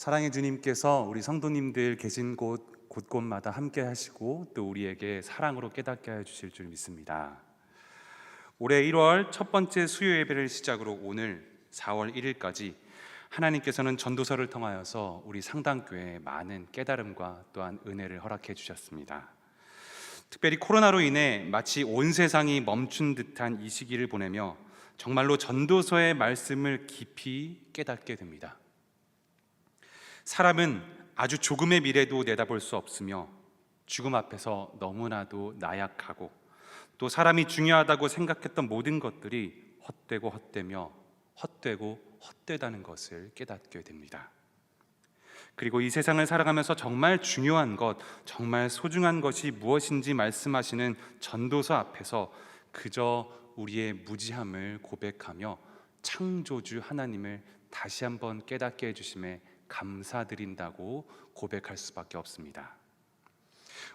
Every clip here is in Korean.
사랑의 주님께서 우리 성도님들 계신 곳곳마다 함께 하시고 또 우리에게 사랑으로 깨닫게 해주실 줄 믿습니다. 올해 1월 첫 번째 수요 예배를 시작으로 오늘 4월 1일까지 하나님께서는 전도서를 통하여서 우리 상당교회에 많은 깨달음과 또한 은혜를 허락해 주셨습니다. 특별히 코로나로 인해 마치 온 세상이 멈춘 듯한 이 시기를 보내며 정말로 전도서의 말씀을 깊이 깨닫게 됩니다. 사람은 아주 조금의 미래도 내다볼 수 없으며 죽음 앞에서 너무나도 나약하고 또 사람이 중요하다고 생각했던 모든 것들이 헛되고 헛되며 헛되고 헛되다는 것을 깨닫게 됩니다. 그리고 이 세상을 살아가면서 정말 중요한 것, 정말 소중한 것이 무엇인지 말씀하시는 전도서 앞에서 그저 우리의 무지함을 고백하며 창조주 하나님을 다시 한번 깨닫게 해주심에 감사드린다고 고백할 수밖에 없습니다.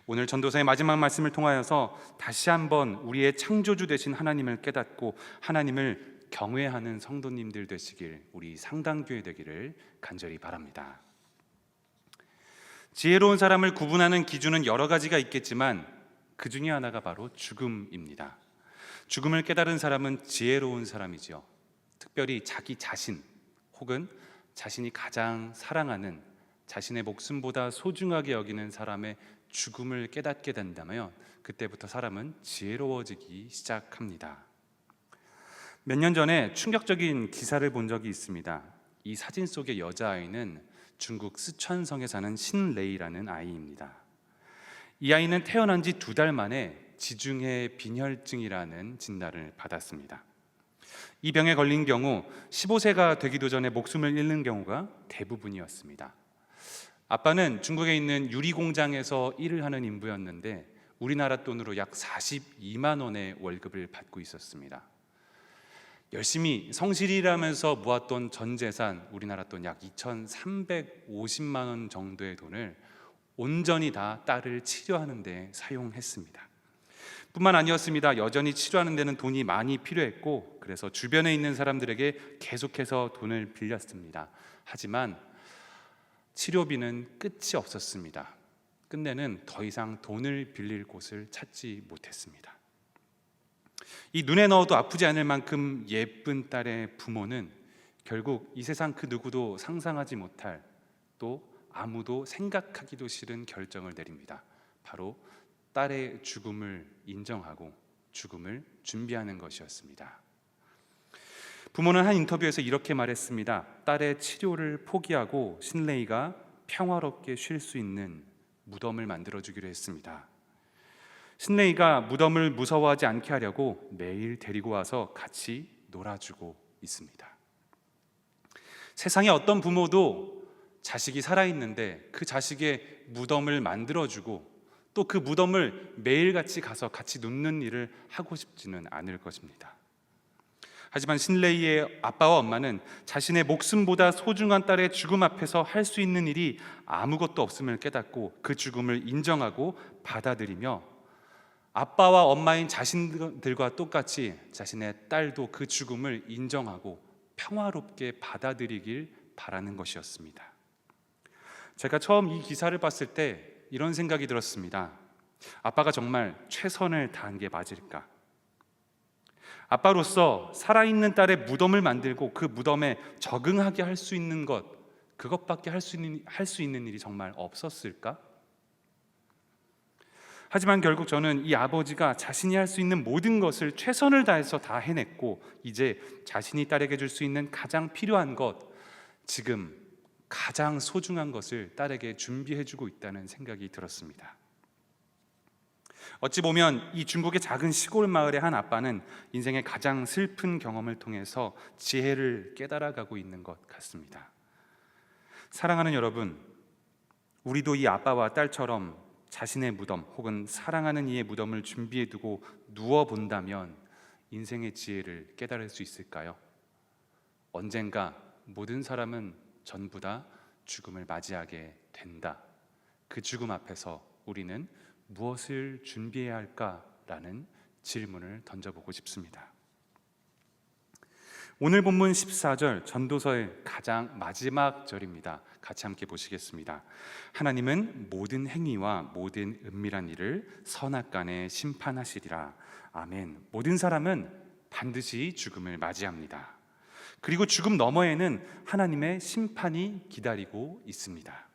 오늘 전도서의 마지막 말씀을 통하여서 다시 한번 우리의 창조주 되신 하나님을 깨닫고 하나님을 경외하는 성도님들 되시길, 우리 상당교회 되기를 간절히 바랍니다. 지혜로운 사람을 구분하는 기준은 여러 가지가 있겠지만 그 중에 하나가 바로 죽음입니다. 죽음을 깨달은 사람은 지혜로운 사람이지요. 특별히 자기 자신 혹은 자신이 가장 사랑하는, 자신의 목숨보다 소중하게 여기는 사람의 죽음을 깨닫게 된다면 그때부터 사람은 지혜로워지기 시작합니다. 몇 년 전에 충격적인 기사를 본 적이 있습니다. 이 사진 속의 여자아이는 중국 쓰촨성에 사는 신레이라는 아이입니다. 이 아이는 태어난 지 2달 만에 지중해 빈혈증이라는 진단을 받았습니다. 이 병에 걸린 경우 15세가 되기도 전에 목숨을 잃는 경우가 대부분이었습니다. 아빠는 중국에 있는 유리공장에서 일을 하는 인부였는데 우리나라 돈으로 약 42만 원의 월급을 받고 있었습니다. 열심히 성실히 일하면서 모았던 전 재산, 우리나라 돈 약 2,350만 원 정도의 돈을 온전히 다 딸을 치료하는 데 사용했습니다. 뿐만 아니었습니다. 여전히 치료하는 데는 돈이 많이 필요했고 그래서 주변에 있는 사람들에게 계속해서 돈을 빌렸습니다. 하지만 치료비는 끝이 없었습니다. 끝내는 더 이상 돈을 빌릴 곳을 찾지 못했습니다. 이 눈에 넣어도 아프지 않을 만큼 예쁜 딸의 부모는 결국 이 세상 그 누구도 상상하지 못할, 또 아무도 생각하기도 싫은 결정을 내립니다. 바로 딸의 죽음을 인정하고 죽음을 준비하는 것이었습니다. 부모는 한 인터뷰에서 이렇게 말했습니다. 딸의 치료를 포기하고 신레이가 평화롭게 쉴 수 있는 무덤을 만들어주기로 했습니다. 신레이가 무덤을 무서워하지 않게 하려고 매일 데리고 와서 같이 놀아주고 있습니다. 세상에 어떤 부모도 자식이 살아있는데 그 자식의 무덤을 만들어주고 또 그 무덤을 매일같이 가서 같이 눕는 일을 하고 싶지는 않을 것입니다. 하지만 신레이의 아빠와 엄마는 자신의 목숨보다 소중한 딸의 죽음 앞에서 할 수 있는 일이 아무것도 없음을 깨닫고 그 죽음을 인정하고 받아들이며 아빠와 엄마인 자신들과 똑같이 자신의 딸도 그 죽음을 인정하고 평화롭게 받아들이길 바라는 것이었습니다. 제가 처음 이 기사를 봤을 때 이런 생각이 들었습니다. 아빠가 정말 최선을 다한 게 맞을까? 아빠로서 살아있는 딸의 무덤을 만들고 그 무덤에 적응하게 할 수 있는 것, 그것밖에 할 수 있는 일이 정말 없었을까? 하지만 결국 저는 이 아버지가 자신이 할 수 있는 모든 것을 최선을 다해서 다 해냈고 이제 자신이 딸에게 줄 수 있는 가장 필요한 것, 지금 가장 소중한 것을 딸에게 준비해주고 있다는 생각이 들었습니다. 어찌 보면 이 중국의 작은 시골 마을의 한 아빠는 인생의 가장 슬픈 경험을 통해서 지혜를 깨달아가고 있는 것 같습니다. 사랑하는 여러분, 우리도 이 아빠와 딸처럼 자신의 무덤 혹은 사랑하는 이의 무덤을 준비해두고 누워본다면 인생의 지혜를 깨달을 수 있을까요? 언젠가 모든 사람은 전부 다 죽음을 맞이하게 된다. 그 죽음 앞에서 우리는 무엇을 준비해야 할까라는 질문을 던져보고 싶습니다. 오늘 본문 14절 전도서의 가장 마지막 절입니다. 같이 함께 보시겠습니다. 하나님은 모든 행위와 모든 은밀한 일을 선악간에 심판하시리라. 아멘. 모든 사람은 반드시 죽음을 맞이합니다. 그리고 죽음 너머에는 하나님의 심판이 기다리고 있습니다.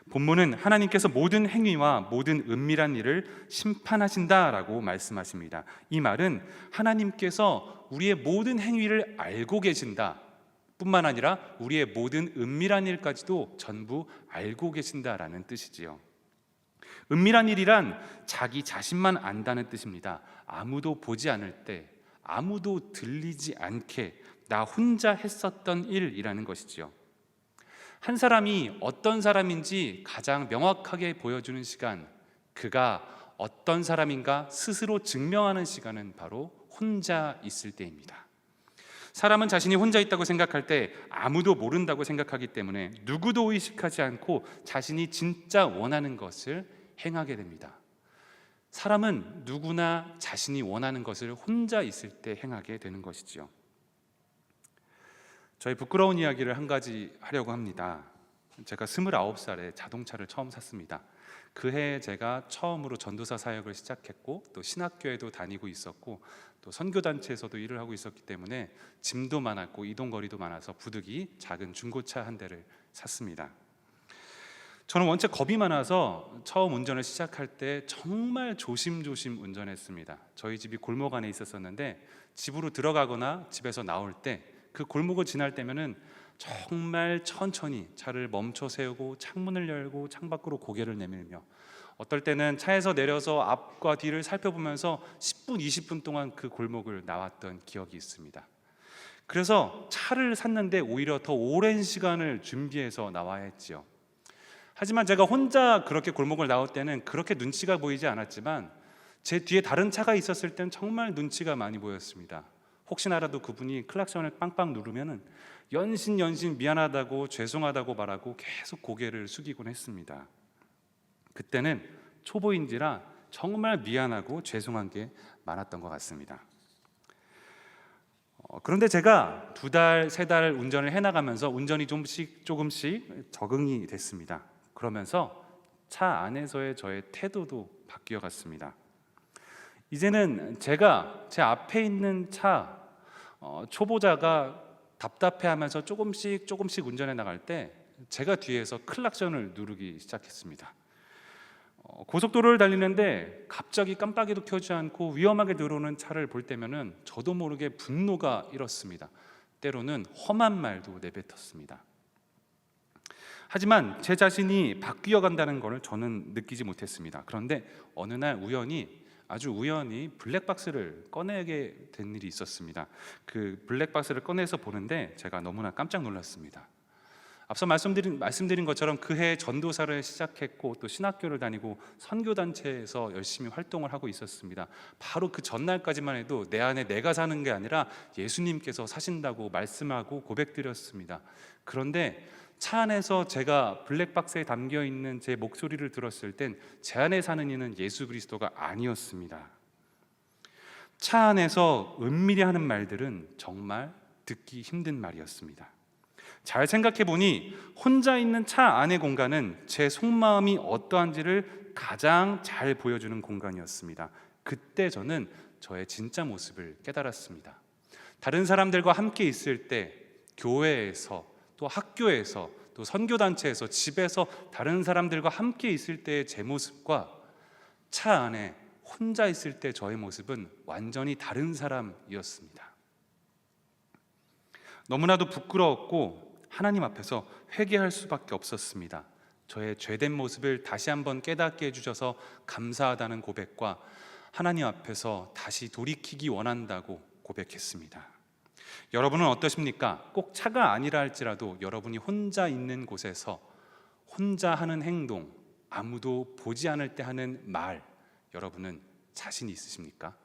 본문은 하나님께서 모든 행위와 모든 은밀한 일을 심판하신다라고 말씀하십니다. 이 말은 하나님께서 우리의 모든 행위를 알고 계신다 뿐만 아니라 우리의 모든 은밀한 일까지도 전부 알고 계신다라는 뜻이지요. 은밀한 일이란 자기 자신만 안다는 뜻입니다. 아무도 보지 않을 때, 아무도 들리지 않게 나 혼자 했었던 일이라는 것이지요. 한 사람이 어떤 사람인지 가장 명확하게 보여주는 시간, 그가 어떤 사람인가 스스로 증명하는 시간은 바로 혼자 있을 때입니다. 사람은 자신이 혼자 있다고 생각할 때 아무도 모른다고 생각하기 때문에 누구도 의식하지 않고 자신이 진짜 원하는 것을 행하게 됩니다. 사람은 누구나 자신이 원하는 것을 혼자 있을 때 행하게 되는 것이지요. 저희 부끄러운 이야기를 한 가지 하려고 합니다. 제가 29살에 자동차를 처음 샀습니다. 그해 제가 처음으로 전도사 사역을 시작했고 또 신학교에도 다니고 있었고 또 선교단체에서도 일을 하고 있었기 때문에 짐도 많았고 이동거리도 많아서 부득이 작은 중고차 한 대를 샀습니다. 저는 원체 겁이 많아서 처음 운전을 시작할 때 정말 조심조심 운전했습니다. 저희 집이 골목 안에 있었는데 집으로 들어가거나 집에서 나올 때 그 골목을 지날 때면은 정말 천천히 차를 멈춰 세우고 창문을 열고 창밖으로 고개를 내밀며 어떨 때는 차에서 내려서 앞과 뒤를 살펴보면서 10분, 20분 동안 그 골목을 나왔던 기억이 있습니다. 그래서 차를 샀는데 오히려 더 오랜 시간을 준비해서 나와야 했지요. 하지만 제가 혼자 그렇게 골목을 나올 때는 그렇게 눈치가 보이지 않았지만 제 뒤에 다른 차가 있었을 때는 정말 눈치가 많이 보였습니다. 혹시나라도 그분이 클락션을 빵빵 누르면은 연신 미안하다고 죄송하다고 말하고 계속 고개를 숙이곤 했습니다. 그때는 초보인지라 정말 미안하고 죄송한 게 많았던 것 같습니다. 그런데 제가 2달, 3달 운전을 해나가면서 운전이 조금씩 적응이 됐습니다. 그러면서 차 안에서의 저의 태도도 바뀌어 갔습니다. 이제는 제가 제 앞에 있는 차 초보자가 답답해하면서 조금씩 운전해 나갈 때 제가 뒤에서 클락션을 누르기 시작했습니다. 고속도로를 달리는데 갑자기 깜빡이도 켜지 않고 위험하게 들어오는 차를 볼 때면은 저도 모르게 분노가 일었습니다. 때로는 험한 말도 내뱉었습니다. 하지만 제 자신이 바뀌어 간다는 것을 저는 느끼지 못했습니다. 그런데 어느 날 아주 우연히 블랙박스를 꺼내게 된 일이 있었습니다. 그 블랙박스를 꺼내서 보는데 제가 너무나 깜짝 놀랐습니다. 앞서 말씀드린 것처럼 그해 전도사를 시작했고 또 신학교를 다니고 선교단체에서 열심히 활동을 하고 있었습니다. 바로 그 전날까지만 해도 내 안에 내가 사는 게 아니라 예수님께서 사신다고 말씀하고 고백드렸습니다. 그런데 차 안에서 제가 블랙박스에 담겨있는 제 목소리를 들었을 땐 제 안에 사는 이는 예수 그리스도가 아니었습니다. 차 안에서 은밀히 하는 말들은 정말 듣기 힘든 말이었습니다. 잘 생각해 보니 혼자 있는 차 안의 공간은 제 속마음이 어떠한지를 가장 잘 보여주는 공간이었습니다. 그때 저는 저의 진짜 모습을 깨달았습니다. 다른 사람들과 함께 있을 때 교회에서 또 학교에서 또 선교단체에서 집에서 다른 사람들과 함께 있을 때의 제 모습과 차 안에 혼자 있을 때 저의 모습은 완전히 다른 사람이었습니다. 너무나도 부끄러웠고 하나님 앞에서 회개할 수밖에 없었습니다. 저의 죄된 모습을 다시 한번 깨닫게 해주셔서 감사하다는 고백과 하나님 앞에서 다시 돌이키기 원한다고 고백했습니다. 여러분은 어떠십니까? 꼭 차가 아니라 할지라도 여러분이 혼자 있는 곳에서 혼자 하는 행동, 아무도 보지 않을 때 하는 말, 여러분은 자신이 있으십니까?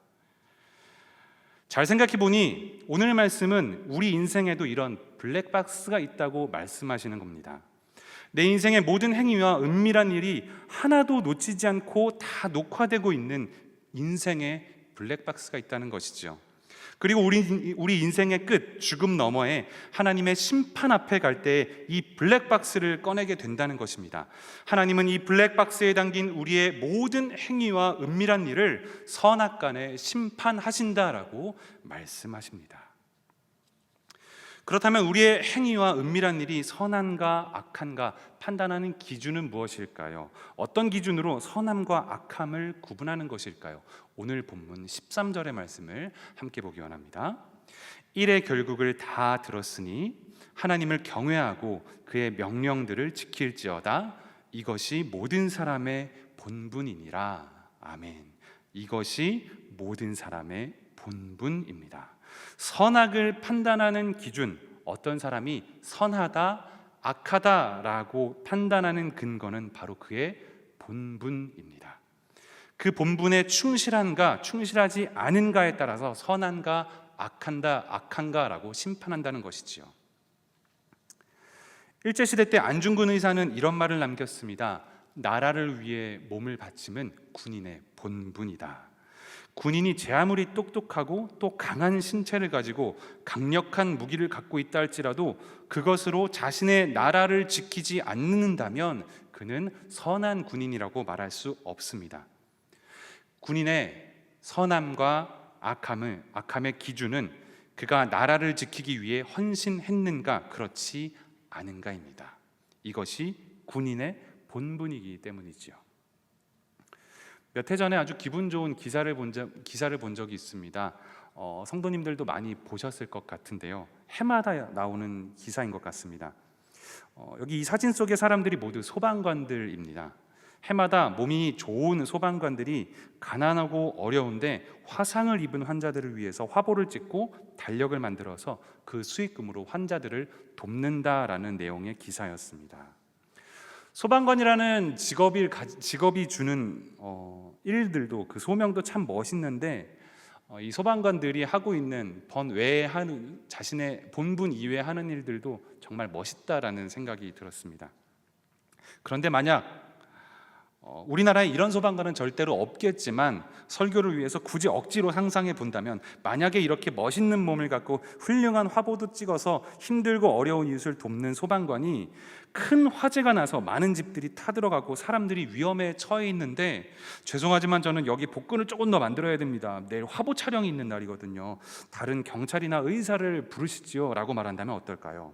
잘 생각해 보니 오늘 말씀은 우리 인생에도 이런 블랙박스가 있다고 말씀하시는 겁니다. 내 인생의 모든 행위와 은밀한 일이 하나도 놓치지 않고 다 녹화되고 있는 인생의 블랙박스가 있다는 것이죠. 그리고 우리 인생의 끝, 죽음 너머에 하나님의 심판 앞에 갈 때 이 블랙박스를 꺼내게 된다는 것입니다. 하나님은 이 블랙박스에 담긴 우리의 모든 행위와 은밀한 일을 선악간에 심판하신다라고 말씀하십니다. 그렇다면 우리의 행위와 은밀한 일이 선한가 악한가 판단하는 기준은 무엇일까요? 어떤 기준으로 선함과 악함을 구분하는 것일까요? 오늘 본문 13절의 말씀을 함께 보기 원합니다. 일의 결국을 다 들었으니 하나님을 경외하고 그의 명령들을 지킬지어다. 이것이 모든 사람의 본분이니라. 아멘. 이것이 모든 사람의 본분입니다. 선악을 판단하는 기준, 어떤 사람이 선하다, 악하다라고 판단하는 근거는 바로 그의 본분입니다. 그 본분에 충실한가, 충실하지 않은가에 따라서 선한가, 악한가라고 심판한다는 것이지요. 일제시대 때 안중근 의사는 이런 말을 남겼습니다. 나라를 위해 몸을 바침은 군인의 본분이다. 군인이 제 아무리 똑똑하고 또 강한 신체를 가지고 강력한 무기를 갖고 있다 할지라도 그것으로 자신의 나라를 지키지 않는다면 그는 선한 군인이라고 말할 수 없습니다. 군인의 선함과 악함의 기준은 그가 나라를 지키기 위해 헌신했는가 그렇지 않은가입니다. 이것이 군인의 본분이기 때문이지요. 몇 해 전에 아주 기분 좋은 기사를 본 적이 있습니다. 성도님들도 많이 보셨을 것 같은데요. 해마다 나오는 기사인 것 같습니다. 여기 이 사진 속의 사람들이 모두 소방관들입니다. 해마다 몸이 좋은 소방관들이 가난하고 어려운데 화상을 입은 환자들을 위해서 화보를 찍고 달력을 만들어서 그 수익금으로 환자들을 돕는다라는 내용의 기사였습니다. 소방관이라는 직업이 주는 일들도, 그 소명도 참 멋있는데 이 소방관들이 하고 있는 자신의 본분 이외에 하는 일들도 정말 멋있다라는 생각이 들었습니다. 그런데 만약 우리나라에 이런 소방관은 절대로 없겠지만 설교를 위해서 굳이 억지로 상상해 본다면, 만약에 이렇게 멋있는 몸을 갖고 훌륭한 화보도 찍어서 힘들고 어려운 이웃을 돕는 소방관이 큰 화재가 나서 많은 집들이 타들어가고 사람들이 위험에 처해 있는데, 죄송하지만 저는 여기 복근을 조금 더 만들어야 됩니다, 내일 화보 촬영이 있는 날이거든요, 다른 경찰이나 의사를 부르시지요 라고 말한다면 어떨까요?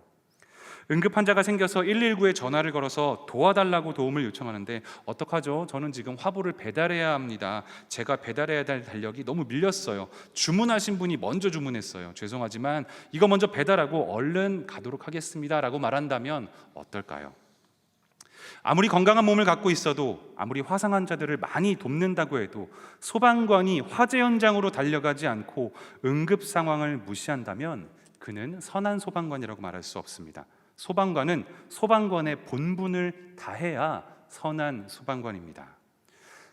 응급 환자가 생겨서 119에 전화를 걸어서 도와달라고 도움을 요청하는데 어떡하죠? 저는 지금 화보를 배달해야 합니다. 제가 배달해야 될 달력이 너무 밀렸어요. 주문하신 분이 먼저 주문했어요. 죄송하지만 이거 먼저 배달하고 얼른 가도록 하겠습니다 라고 말한다면 어떨까요? 아무리 건강한 몸을 갖고 있어도, 아무리 화상 환자들을 많이 돕는다고 해도 소방관이 화재 현장으로 달려가지 않고 응급 상황을 무시한다면 그는 선한 소방관이라고 말할 수 없습니다. 소방관은 소방관의 본분을 다해야 선한 소방관입니다.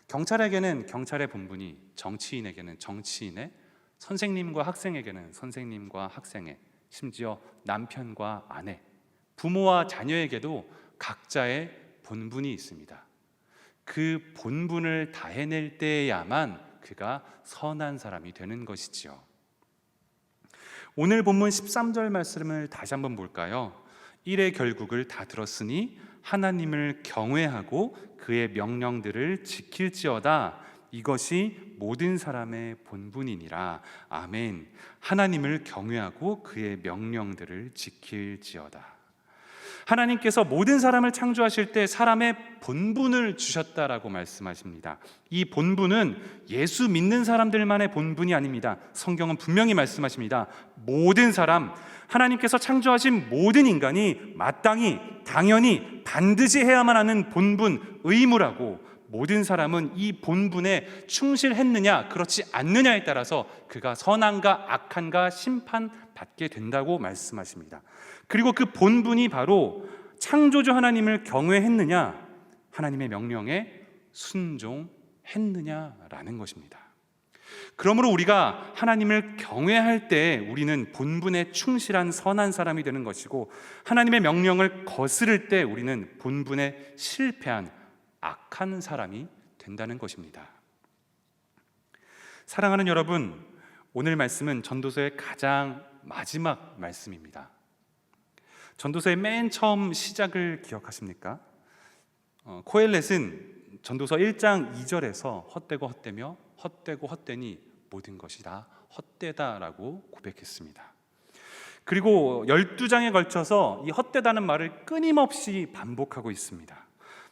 경찰에게는 경찰의 본분이, 정치인에게는 정치인의, 선생님과 학생에게는 선생님과 학생의, 심지어 남편과 아내, 부모와 자녀에게도 각자의 본분이 있습니다. 그 본분을 다해낼 때야만 그가 선한 사람이 되는 것이지요. 오늘 본문 13절 말씀을 다시 한번 볼까요? 일의 결국을 다 들었으니 하나님을 경외하고 그의 명령들을 지킬지어다. 이것이 모든 사람의 본분이니라. 아멘. 하나님을 경외하고 그의 명령들을 지킬지어다. 하나님께서 모든 사람을 창조하실 때 사람의 본분을 주셨다라고 말씀하십니다. 이 본분은 예수 믿는 사람들만의 본분이 아닙니다. 성경은 분명히 말씀하십니다. 모든 사람, 하나님께서 창조하신 모든 인간이 마땅히, 당연히, 반드시 해야만 하는 본분, 의무라고, 모든 사람은 이 본분에 충실했느냐 그렇지 않느냐에 따라서 그가 선한가 악한가 심판받게 된다고 말씀하십니다. 그리고 그 본분이 바로 창조주 하나님을 경외했느냐, 하나님의 명령에 순종했느냐라는 것입니다. 그러므로 우리가 하나님을 경외할 때 우리는 본분에 충실한 선한 사람이 되는 것이고, 하나님의 명령을 거스를 때 우리는 본분에 실패한 악한 사람이 된다는 것입니다. 사랑하는 여러분, 오늘 말씀은 전도서의 가장 마지막 말씀입니다. 전도서의 맨 처음 시작을 기억하십니까? 코엘렛은 전도서 1장 2절에서 헛되고 헛되며 헛되고 헛되니 모든 것이 다 헛되다라고 고백했습니다. 그리고 12장에 걸쳐서 이 헛되다는 말을 끊임없이 반복하고 있습니다.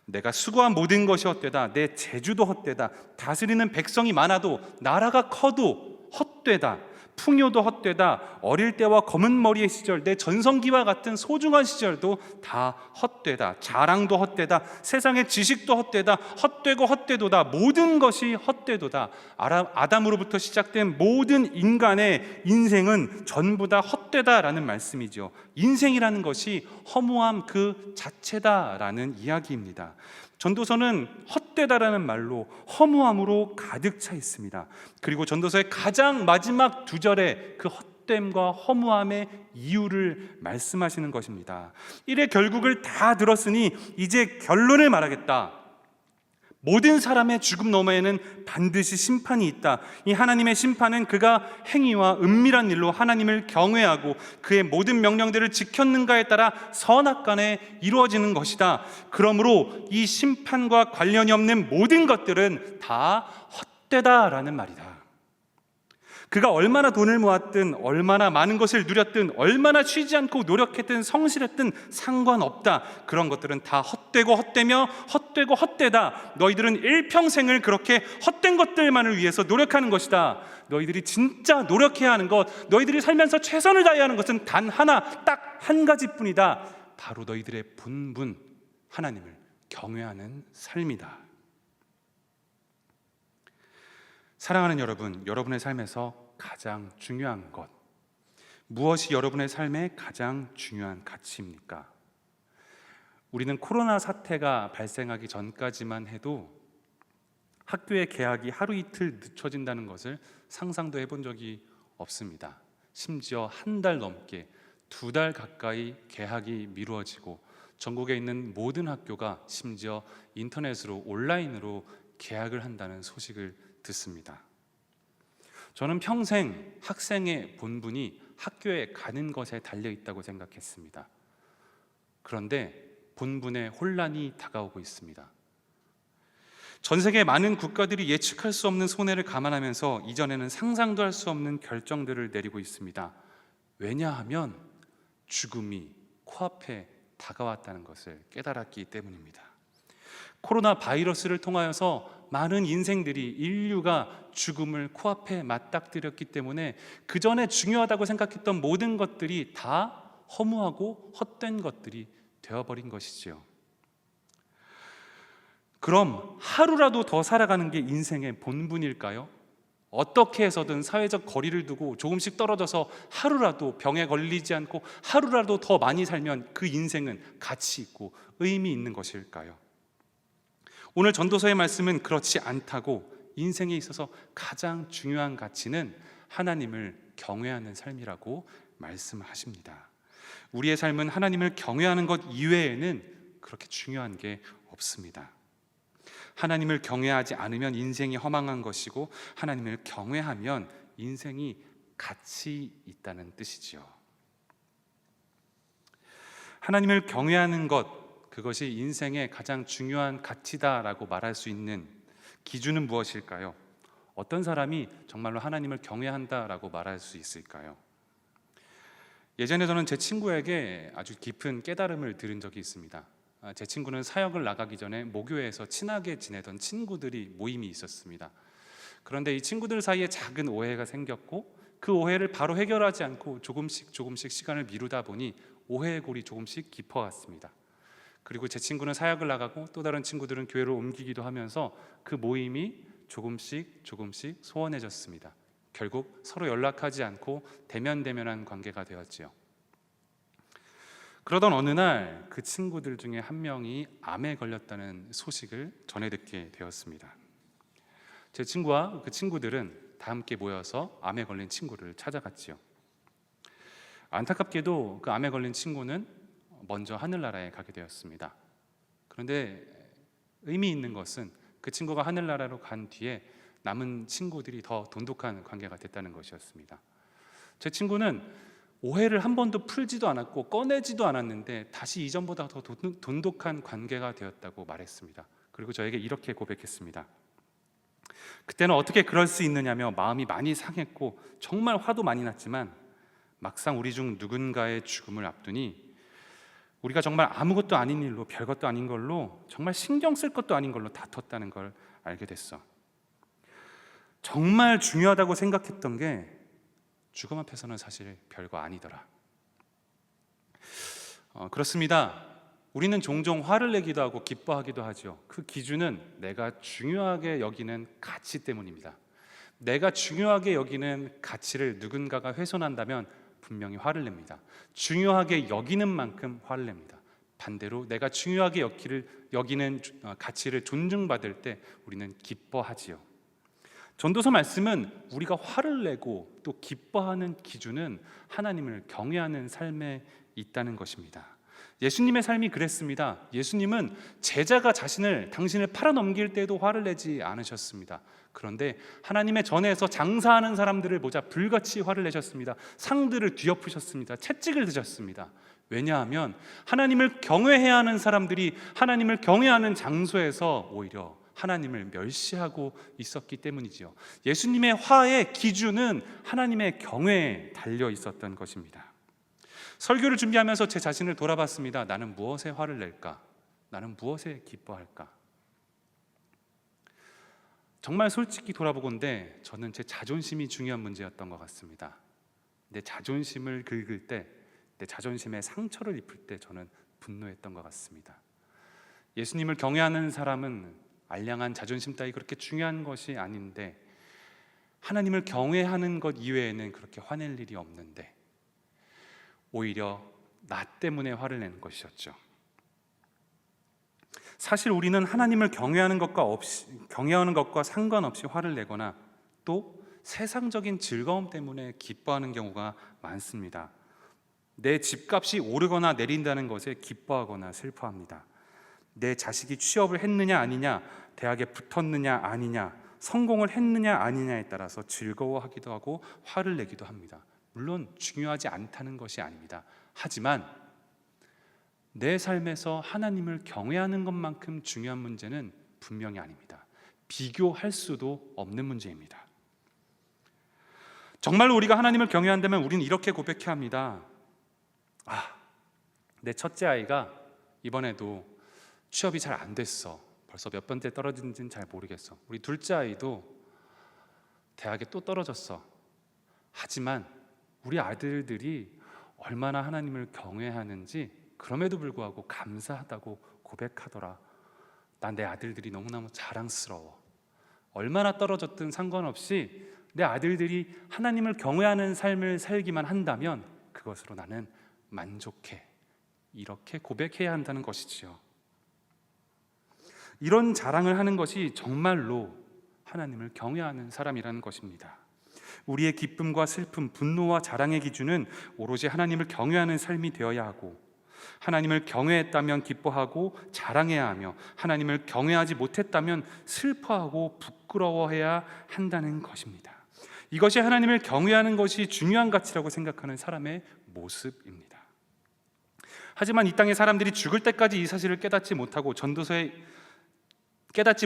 내가 수고한 모든 것이 헛되다, 내 재주도 헛되다, 다스리는 백성이 많아도 나라가 커도 헛되다, 풍요도 헛되다, 어릴 때와 검은 머리의 시절, 내 전성기와 같은 소중한 시절도 다 헛되다, 자랑도 헛되다, 세상의 지식도 헛되다, 헛되고 헛되도다, 모든 것이 헛되도다. 아담으로부터 시작된 모든 인간의 인생은 전부 다 헛되다라는 말씀이죠. 인생이라는 것이 허무함 그 자체다라는 이야기입니다. 전도서는 헛되다라는 말로 허무함으로 가득 차 있습니다. 그리고 전도서의 가장 마지막 두 절에 그 헛됨과 허무함의 이유를 말씀하시는 것입니다. 이래 결국을 다 들었으니 이제 결론을 말하겠다. 모든 사람의 죽음 너머에는 반드시 심판이 있다. 이 하나님의 심판은 그가 행위와 은밀한 일로 하나님을 경외하고 그의 모든 명령들을 지켰는가에 따라 선악간에 이루어지는 것이다. 그러므로 이 심판과 관련이 없는 모든 것들은 다 헛되다라는 말이다. 그가 얼마나 돈을 모았든, 얼마나 많은 것을 누렸든, 얼마나 쉬지 않고 노력했든 성실했든 상관없다. 그런 것들은 다 헛되고 헛되며 헛되고 헛되다. 너희들은 일평생을 그렇게 헛된 것들만을 위해서 노력하는 것이다. 너희들이 진짜 노력해야 하는 것, 너희들이 살면서 최선을 다해야 하는 것은 단 하나, 딱 한 가지뿐이다. 바로 너희들의 본분, 하나님을 경외하는 삶이다. 사랑하는 여러분, 여러분의 삶에서 가장 중요한 것, 무엇이 여러분의 삶의 가장 중요한 가치입니까? 우리는 코로나 사태가 발생하기 전까지만 해도 학교의 개학이 하루 이틀 늦춰진다는 것을 상상도 해본 적이 없습니다. 심지어 한 달 넘게, 2달 가까이 개학이 미루어지고 전국에 있는 모든 학교가 심지어 인터넷으로, 온라인으로 개학을 한다는 소식을 듣습니다. 저는 평생 학생의 본분이 학교에 가는 것에 달려 있다고 생각했습니다. 그런데 본분의 혼란이 다가오고 있습니다. 전 세계 많은 국가들이 예측할 수 없는 손해를 감안하면서 이전에는 상상도 할 수 없는 결정들을 내리고 있습니다. 왜냐하면 죽음이 코앞에 다가왔다는 것을 깨달았기 때문입니다. 코로나 바이러스를 통하여서 많은 인생들이, 인류가 죽음을 코앞에 맞닥뜨렸기 때문에 그 전에 중요하다고 생각했던 모든 것들이 다 허무하고 헛된 것들이 되어버린 것이지요. 그럼 하루라도 더 살아가는 게 인생의 본분일까요? 어떻게 해서든 사회적 거리를 두고 조금씩 떨어져서 하루라도 병에 걸리지 않고 하루라도 더 많이 살면 그 인생은 가치 있고 의미 있는 것일까요? 오늘 전도서의 말씀은 그렇지 않다고, 인생에 있어서 가장 중요한 가치는 하나님을 경외하는 삶이라고 말씀하십니다. 우리의 삶은 하나님을 경외하는 것 이외에는 그렇게 중요한 게 없습니다. 하나님을 경외하지 않으면 인생이 허망한 것이고, 하나님을 경외하면 인생이 가치 있다는 뜻이지요. 하나님을 경외하는 것, 그것이 인생의 가장 중요한 가치다라고 말할 수 있는 기준은 무엇일까요? 어떤 사람이 정말로 하나님을 경외한다라고 말할 수 있을까요? 예전에 저는 제 친구에게 아주 깊은 깨달음을 들은 적이 있습니다. 제 친구는 사역을 나가기 전에 모교회에서 친하게 지내던 친구들이 모임이 있었습니다. 그런데 이 친구들 사이에 작은 오해가 생겼고, 그 오해를 바로 해결하지 않고 조금씩 시간을 미루다 보니 오해의 골이 조금씩 깊어갔습니다. 그리고 제 친구는 사역을 나가고 또 다른 친구들은 교회로 옮기기도 하면서 그 모임이 조금씩 소원해졌습니다. 결국 서로 연락하지 않고 대면대면한 관계가 되었지요. 그러던 어느 날 그 친구들 중에 한 명이 암에 걸렸다는 소식을 전해 듣게 되었습니다. 제 친구와 그 친구들은 다 함께 모여서 암에 걸린 친구를 찾아갔지요. 안타깝게도 그 암에 걸린 친구는 먼저 하늘나라에 가게 되었습니다. 그런데 의미 있는 것은 그 친구가 하늘나라로 간 뒤에 남은 친구들이 더 돈독한 관계가 됐다는 것이었습니다. 제 친구는 오해를 한 번도 풀지도 않았고 꺼내지도 않았는데 다시 이전보다 더 돈독한 관계가 되었다고 말했습니다. 그리고 저에게 이렇게 고백했습니다. 그때는 어떻게 그럴 수 있느냐며 마음이 많이 상했고 정말 화도 많이 났지만 막상 우리 중 누군가의 죽음을 앞두니 우리가 정말 아무것도 아닌 일로, 별것도 아닌 걸로, 정말 신경 쓸 것도 아닌 걸로 다퉜다는 걸 알게 됐어. 정말 중요하다고 생각했던 게 죽음 앞에서는 사실 별거 아니더라. 그렇습니다. 우리는 종종 화를 내기도 하고 기뻐하기도 하죠. 그 기준은 내가 중요하게 여기는 가치 때문입니다. 내가 중요하게 여기는 가치를 누군가가 훼손한다면 분명히 화를 냅니다. 중요하게 여기는 만큼 화를 냅니다. 반대로 내가 중요하게 여기는 가치를 존중받을 때 우리는 기뻐하지요. 전도서 말씀은 우리가 화를 내고 또 기뻐하는 기준은 하나님을 경외하는 삶에 있다는 것입니다. 예수님의 삶이 그랬습니다. 예수님은 제자가 당신을 팔아넘길 때도 화를 내지 않으셨습니다. 그런데 하나님의 전에서 장사하는 사람들을 보자 불같이 화를 내셨습니다. 상들을 뒤엎으셨습니다. 채찍을 드셨습니다. 왜냐하면 하나님을 경외해야 하는 사람들이 하나님을 경외하는 장소에서 오히려 하나님을 멸시하고 있었기 때문이지요. 예수님의 화의 기준은 하나님의 경외에 달려 있었던 것입니다. 설교를 준비하면서 제 자신을 돌아봤습니다. 나는 무엇에 화를 낼까? 나는 무엇에 기뻐할까? 정말 솔직히 돌아보건대 저는 제 자존심이 중요한 문제였던 것 같습니다. 내 자존심을 긁을 때, 내 자존심에 상처를 입힐 때 저는 분노했던 것 같습니다. 예수님을 경외하는 사람은 알량한 자존심 따위 그렇게 중요한 것이 아닌데 하나님을 경외하는 것 이외에는 그렇게 화낼 일이 없는데 오히려 나 때문에 화를 내는 것이었죠. 사실 우리는 하나님을 경외하는 것과 상관없이 화를 내거나 또 세상적인 즐거움 때문에 기뻐하는 경우가 많습니다. 내 집값이 오르거나 내린다는 것에 기뻐하거나 슬퍼합니다. 내 자식이 취업을 했느냐 아니냐, 대학에 붙었느냐 아니냐, 성공을 했느냐 아니냐에 따라서 즐거워하기도 하고 화를 내기도 합니다. 물론 중요하지 않다는 것이 아닙니다. 하지만 내 삶에서 하나님을 경외하는 것만큼 중요한 문제는 분명히 아닙니다. 비교할 수도 없는 문제입니다. 정말로 우리가 하나님을 경외한다면 우리는 이렇게 고백해야 합니다. 내 첫째 아이가 이번에도 취업이 잘 안 됐어. 벌써 몇 번째 떨어진지는 잘 모르겠어. 우리 둘째 아이도 대학에 또 떨어졌어. 하지만 우리 아들들이 얼마나 하나님을 경외하는지 그럼에도 불구하고 감사하다고 고백하더라. 난 내 아들들이 너무너무 자랑스러워. 얼마나 떨어졌든 상관없이 내 아들들이 하나님을 경외하는 삶을 살기만 한다면 그것으로 나는 만족해. 이렇게 고백해야 한다는 것이지요. 이런 자랑을 하는 것이 정말로 하나님을 경외하는 사람이라는 것입니다. 우리의 기쁨과 슬픔, 분노와 자랑의 기준은 오로지 하나님을 경외하는 삶이 되어야 하고 하나님을 경외했다면 기뻐하고 자랑해야 하며 하나님을 경외하지 못했다면 슬퍼하고 부끄러워해야 한다는 것입니다. 이것이 하나님을 경외하는 것이 중요한 가치라고 생각하는 사람의 모습입니다. 하지만 이 땅의 사람들이 죽을 때까지 이 사실을 깨닫지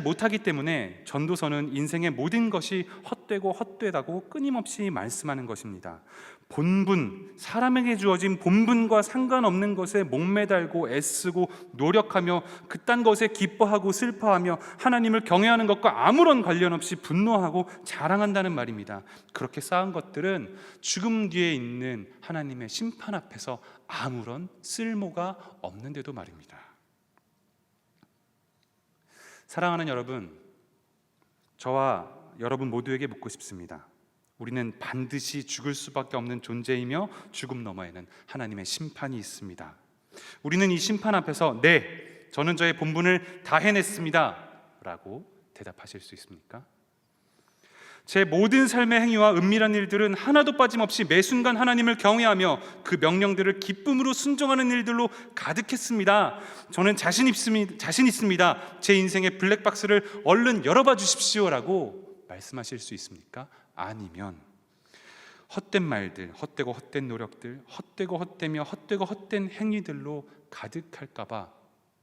못하기 때문에 전도서는 인생의 모든 것이 헛되고 헛되다고 끊임없이 말씀하는 것입니다. 본분, 사람에게 주어진 본분과 상관없는 것에 목매달고 애쓰고 노력하며 그딴 것에 기뻐하고 슬퍼하며 하나님을 경외하는 것과 아무런 관련 없이 분노하고 자랑한다는 말입니다. 그렇게 쌓은 것들은 죽음 뒤에 있는 하나님의 심판 앞에서 아무런 쓸모가 없는데도 말입니다. 사랑하는 여러분, 저와 여러분 모두에게 묻고 싶습니다. 우리는 반드시 죽을 수밖에 없는 존재이며 죽음 너머에는 하나님의 심판이 있습니다. 우리는 이 심판 앞에서 네, 저는 저의 본분을 다 해냈습니다 라고 대답하실 수 있습니까? 제 모든 삶의 행위와 은밀한 일들은 하나도 빠짐없이 매 순간 하나님을 경외하며 그 명령들을 기쁨으로 순종하는 일들로 가득했습니다. 저는 자신 있습니다. 제 인생의 블랙박스를 얼른 열어봐 주십시오라고 말씀하실 수 있습니까? 아니면 헛된 말들, 헛되고 헛된 노력들, 헛되고 헛되며 헛되고 헛된 행위들로 가득할까 봐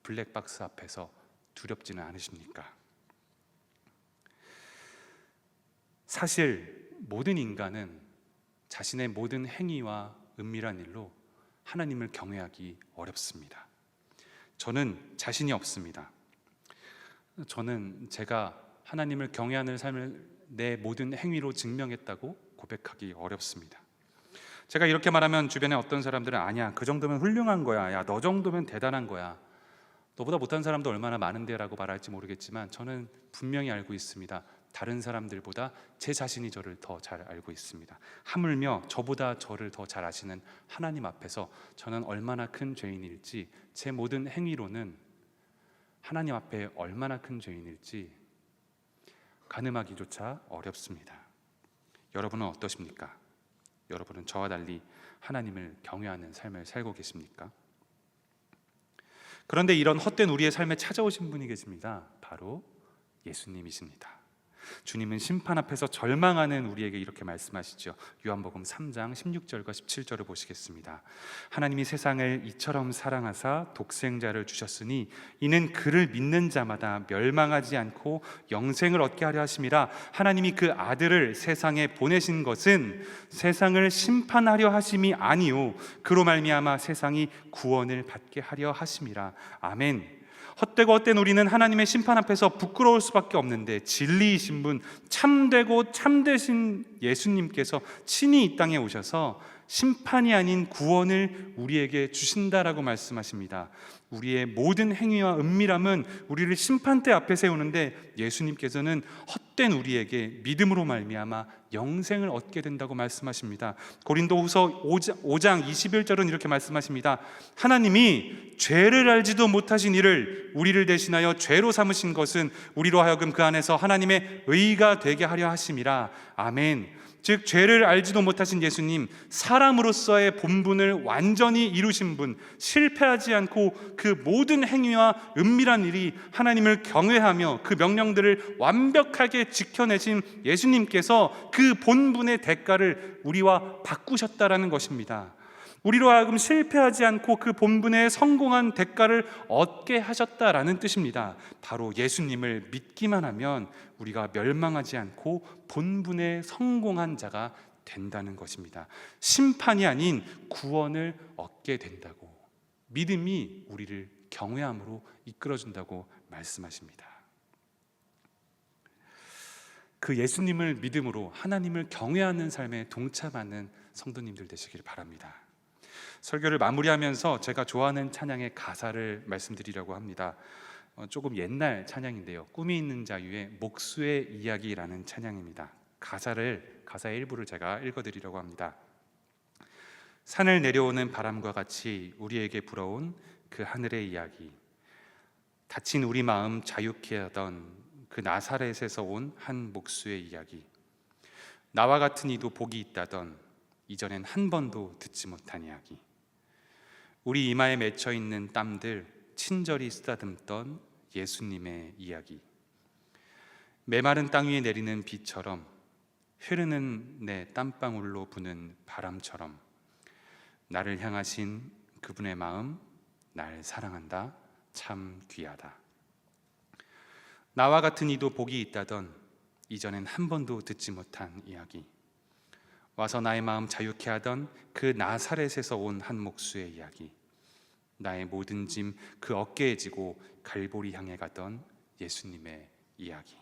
블랙박스 앞에서 두렵지는 않으십니까? 사실 모든 인간은 자신의 모든 행위와 은밀한 일로 하나님을 경외하기 어렵습니다. 저는 자신이 없습니다. 저는 제가 하나님을 경외하는 삶을 내 모든 행위로 증명했다고 고백하기 어렵습니다. 제가 이렇게 말하면 주변에 어떤 사람들은 아니야, 그 정도면 훌륭한 거야, 야, 너 정도면 대단한 거야, 너보다 못한 사람도 얼마나 많은데 라고 말할지 모르겠지만 저는 분명히 알고 있습니다. 다른 사람들보다 제 자신이 저를 더 잘 알고 있습니다. 하물며 저보다 저를 더 잘 아시는 하나님 앞에서 저는 얼마나 큰 죄인일지, 제 모든 행위로는 하나님 앞에 얼마나 큰 죄인일지 가늠하기조차 어렵습니다. 여러분은 어떠십니까? 여러분은 저와 달리 하나님을 경외하는 삶을 살고 계십니까? 그런데 이런 헛된 우리의 삶에 찾아오신 분이 계십니다. 바로 예수님이십니다. 주님은 심판 앞에서 절망하는 우리에게 이렇게 말씀하시죠. 요한복음 3장 16절과 17절을 보시겠습니다. 하나님이 세상을 이처럼 사랑하사 독생자를 주셨으니 이는 그를 믿는 자마다 멸망하지 않고 영생을 얻게 하려 하심이라. 하나님이 그 아들을 세상에 보내신 것은 세상을 심판하려 하심이 아니요 그로 말미암아 세상이 구원을 받게 하려 하심이라. 아멘. 헛되고 헛된 우리는 하나님의 심판 앞에서 부끄러울 수밖에 없는데 진리이신 분, 참되고 참되신 예수님께서 친히 이 땅에 오셔서 심판이 아닌 구원을 우리에게 주신다라고 말씀하십니다. 우리의 모든 행위와 은밀함은 우리를 심판대 앞에 세우는데 예수님께서는 헛된 우리에게 믿음으로 말미암아 영생을 얻게 된다고 말씀하십니다. 고린도후서 5장 21절은 이렇게 말씀하십니다. 하나님이 죄를 알지도 못하신 이를 우리를 대신하여 죄로 삼으신 것은 우리로 하여금 그 안에서 하나님의 의가 되게 하려 하심이라. 아멘. 즉 죄를 알지도 못하신 예수님, 사람으로서의 본분을 완전히 이루신 분, 실패하지 않고 그 모든 행위와 은밀한 일이 하나님을 경외하며 그 명령들을 완벽하게 지켜내신 예수님께서 그 본분의 대가를 우리와 바꾸셨다라는 것입니다. 우리로 하여금 실패하지 않고 그 본분에 성공한 대가를 얻게 하셨다라는 뜻입니다. 바로 예수님을 믿기만 하면 우리가 멸망하지 않고 본분에 성공한 자가 된다는 것입니다. 심판이 아닌 구원을 얻게 된다고, 믿음이 우리를 경외함으로 이끌어준다고 말씀하십니다. 그 예수님을 믿음으로 하나님을 경외하는 삶에 동참하는 성도님들 되시길 바랍니다. 설교를 마무리하면서 제가 좋아하는 찬양의 가사를 말씀드리려고 합니다. 조금 옛날 찬양인데요. 꿈이 있는 자유의 목수의 이야기라는 찬양입니다. 가사의 일부를 제가 읽어드리려고 합니다. 산을 내려오는 바람과 같이 우리에게 불어온 그 하늘의 이야기, 다친 우리 마음 자유케 하던 그 나사렛에서 온 한 목수의 이야기, 나와 같은 이도 복이 있다던 이전엔 한 번도 듣지 못한 이야기, 우리 이마에 맺혀있는 땀들 친절히 쓰다듬던 예수님의 이야기, 메마른 땅 위에 내리는 비처럼 흐르는 내 땀방울로 부는 바람처럼 나를 향하신 그분의 마음, 날 사랑한다, 참 귀하다. 나와 같은 이도 복이 있다던 이전엔 한 번도 듣지 못한 이야기, 와서 나의 마음 자유케 하던 그 나사렛에서 온 한 목수의 이야기, 나의 모든 짐 그 어깨에 지고 갈보리 향해 가던 예수님의 이야기.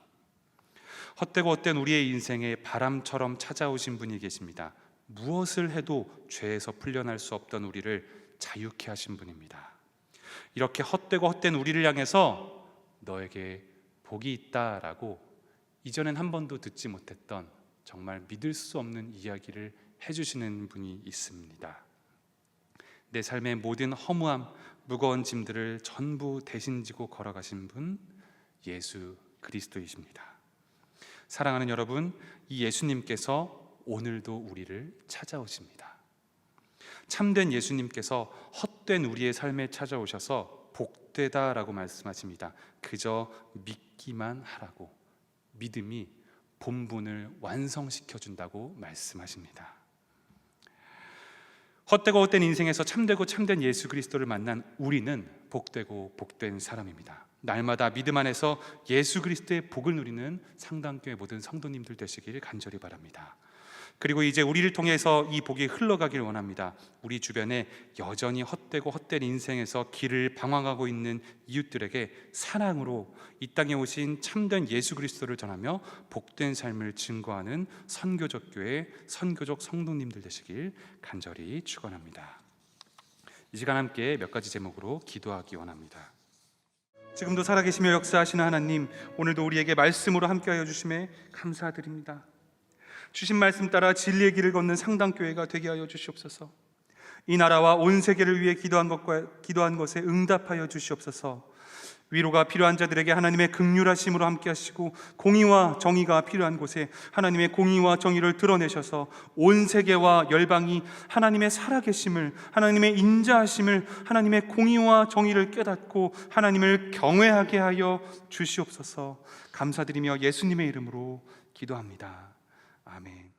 헛되고 헛된 우리의 인생에 바람처럼 찾아오신 분이 계십니다. 무엇을 해도 죄에서 풀려날 수 없던 우리를 자유케 하신 분입니다. 이렇게 헛되고 헛된 우리를 향해서 너에게 복이 있다라고 이전엔 한 번도 듣지 못했던 정말 믿을 수 없는 이야기를 해주시는 분이 있습니다. 내 삶의 모든 허무함, 무거운 짐들을 전부 대신 지고 걸어가신 분, 예수 그리스도이십니다. 사랑하는 여러분, 이 예수님께서 오늘도 우리를 찾아오십니다. 참된 예수님께서 헛된 우리의 삶에 찾아오셔서 복되다라고 말씀하십니다. 그저 믿기만 하라고. 믿음이 본분을 완성시켜 준다고 말씀하십니다. 헛되고 헛된 인생에서 참되고 참된 예수 그리스도를 만난 우리는 복되고 복된 사람입니다. 날마다 믿음 안에서 예수 그리스도의 복을 누리는 상당교회 모든 성도님들 되시길 간절히 바랍니다. 그리고 이제 우리를 통해서 이 복이 흘러가길 원합니다. 우리 주변에 여전히 헛되고 헛된 인생에서 길을 방황하고 있는 이웃들에게 사랑으로 이 땅에 오신 참된 예수 그리스도를 전하며 복된 삶을 증거하는 선교적 교회, 선교적 성도님들 되시길 간절히 축원합니다. 이 시간 함께 몇 가지 제목으로 기도하기 원합니다. 지금도 살아계시며 역사하시는 하나님, 오늘도 우리에게 말씀으로 함께하여 주심에 감사드립니다. 주신 말씀 따라 진리의 길을 걷는 상당교회가 되게 하여 주시옵소서. 이 나라와 온 세계를 위해 기도한 것에 응답하여 주시옵소서. 위로가 필요한 자들에게 하나님의 긍휼하심으로 함께 하시고, 공의와 정의가 필요한 곳에 하나님의 공의와 정의를 드러내셔서 온 세계와 열방이 하나님의 살아계심을, 하나님의 인자하심을, 하나님의 공의와 정의를 깨닫고 하나님을 경외하게 하여 주시옵소서. 감사드리며 예수님의 이름으로 기도합니다. 아멘.